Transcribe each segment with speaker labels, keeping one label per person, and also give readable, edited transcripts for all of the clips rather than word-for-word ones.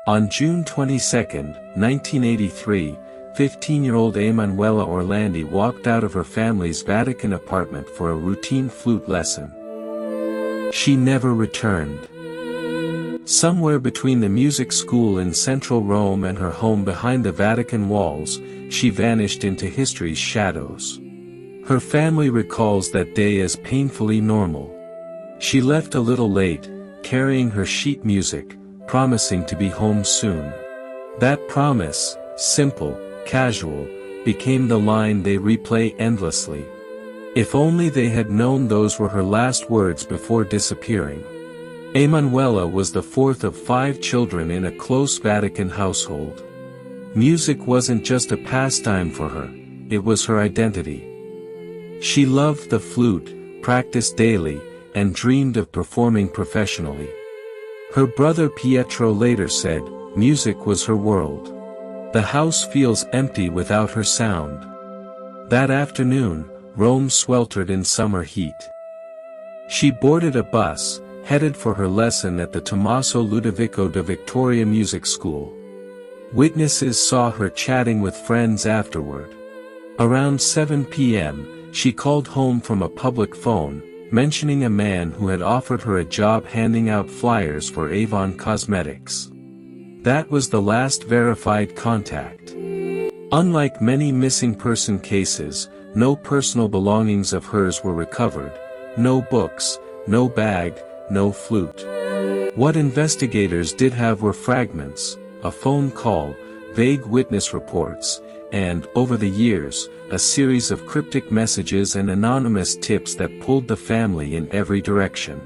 Speaker 1: On June 22, 1983, 15-year-old Emanuela Orlandi walked out of her family's Vatican apartment for a routine flute lesson. She never returned. Somewhere between the music school in central Rome and her home behind the Vatican walls, she vanished into history's shadows. Her family recalls that day as painfully normal. She left a little late, carrying her sheet music, promising to be home soon. That promise, simple, casual, became the line they replay endlessly. If only they had known those were her last words before disappearing. Emanuela was the fourth of 5 children in a close Vatican household. Music wasn't just a pastime for her, it was her identity. She loved the flute, practiced daily, and dreamed of performing professionally. Her brother Pietro later said, "Music was her world. The house feels empty without her sound." That afternoon, Rome sweltered in summer heat. She boarded a bus, headed for her lesson at the Tommaso Ludovico da Victoria Music School. Witnesses saw her chatting with friends afterward. Around 7 p.m., she called home from a public phone, mentioning a man who had offered her a job handing out flyers for Avon Cosmetics. That was the last verified contact. Unlike many missing person cases, no personal belongings of hers were recovered, no books, no bag, no flute. What investigators did have were fragments, a phone call, vague witness reports, and, over the years, a series of cryptic messages and anonymous tips that pulled the family in every direction.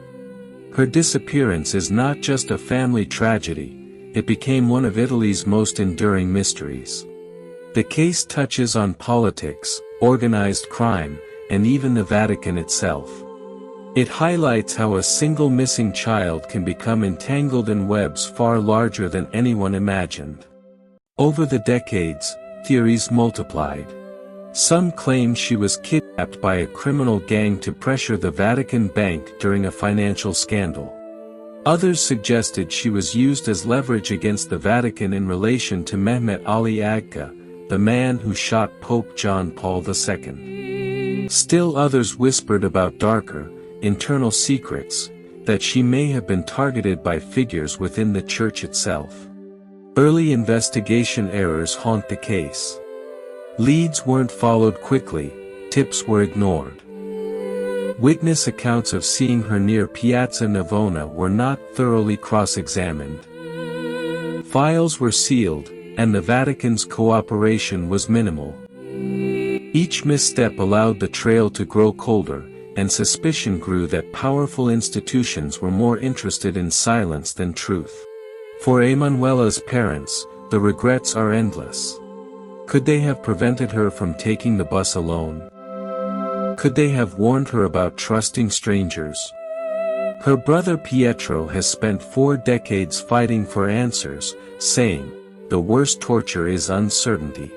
Speaker 1: Her disappearance is not just a family tragedy, it became one of Italy's most enduring mysteries. The case touches on politics, organized crime, and even the Vatican itself. It highlights how a single missing child can become entangled in webs far larger than anyone imagined. Over the decades, theories multiplied. Some claim she was kidnapped by a criminal gang to pressure the Vatican Bank during a financial scandal. Others suggested she was used as leverage against the Vatican in relation to Mehmet Ali Agca, the man who shot Pope John Paul II. Still others whispered about darker, internal secrets, that she may have been targeted by figures within the church itself. Early investigation errors haunt the case. Leads weren't followed quickly, tips were ignored. Witness accounts of seeing her near Piazza Navona were not thoroughly cross-examined. Files were sealed, and the Vatican's cooperation was minimal. Each misstep allowed the trail to grow colder, and suspicion grew that powerful institutions were more interested in silence than truth. For Emanuela's parents, the regrets are endless. Could they have prevented her from taking the bus alone? Could they have warned her about trusting strangers? Her brother Pietro has spent 4 decades fighting for answers, saying, "The worst torture is uncertainty."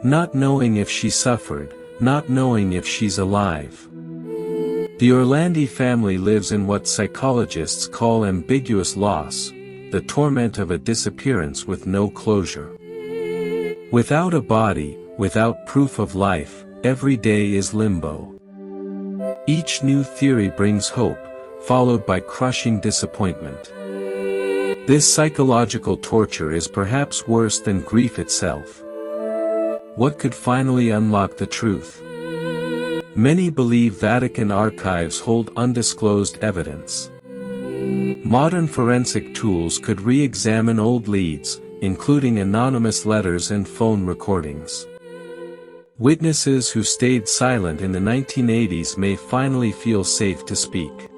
Speaker 1: Not knowing if she suffered, not knowing if she's alive. The Orlandi family lives in what psychologists call ambiguous loss, the torment of a disappearance with no closure. Without a body, without proof of life, every day is limbo. Each new theory brings hope, followed by crushing disappointment. This psychological torture is perhaps worse than grief itself. What could finally unlock the truth? Many believe Vatican archives hold undisclosed evidence. Modern forensic tools could re-examine old leads, including anonymous letters and phone recordings. Witnesses who stayed silent in the 1980s may finally feel safe to speak.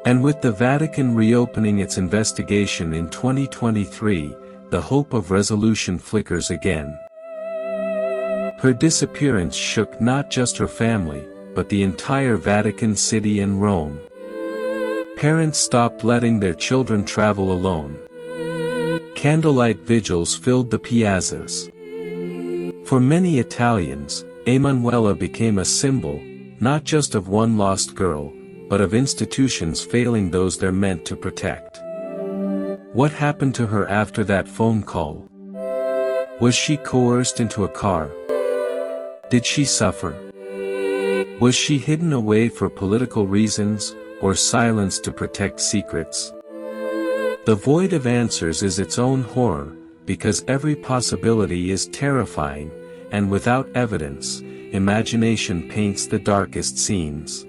Speaker 1: And with the Vatican reopening its investigation in 2023, the hope of resolution flickers again. Her disappearance shook not just her family, but the entire Vatican City and Rome. Parents stopped letting their children travel alone. Candlelight vigils filled the piazzas. For many Italians, Emanuela became a symbol, not just of one lost girl, but of institutions failing those they're meant to protect. What happened to her after that phone call? Was she coerced into a car? Did she suffer? Was she hidden away for political reasons, or silenced to protect secrets? The void of answers is its own horror, because every possibility is terrifying, and without evidence, imagination paints the darkest scenes.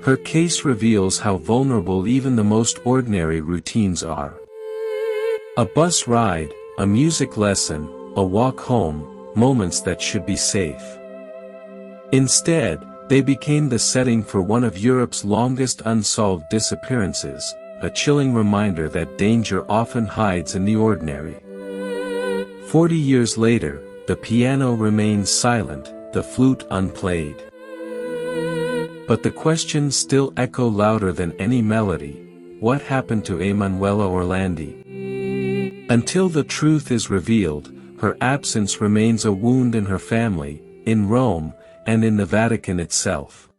Speaker 1: Her case reveals how vulnerable even the most ordinary routines are. A bus ride, a music lesson, a walk home, moments that should be safe. Instead, they became the setting for one of Europe's longest unsolved disappearances, a chilling reminder that danger often hides in the ordinary. 40 years later, the piano remains silent, the flute unplayed. But the questions still echo louder than any melody. What happened to Emanuela Orlandi? Until the truth is revealed, her absence remains a wound in her family, in Rome, and in the Vatican itself.